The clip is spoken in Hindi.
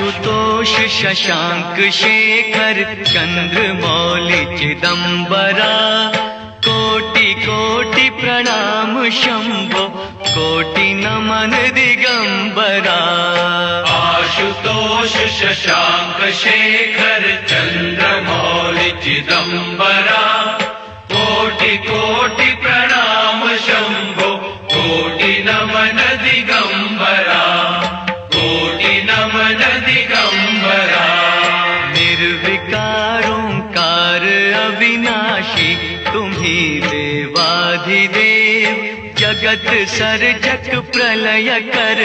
आशुतोष शशांक शेखर चंद्रमौलि चिदंबरा, कोटि कोटि प्रणाम शंभो, कोटि नमन दिगंबरा। आशुतोष शशांक शेखर चंद्रमौलि चिदंबरा, कोटि कोटि प्रणाम शंभो, कोटि नमन दिगंबरा, कोटि नमन दिगंबरा। निर्विकार ओंकार अविनाशी, तुम्ही देवाधिदेव, जगत सर्जक प्रलय कर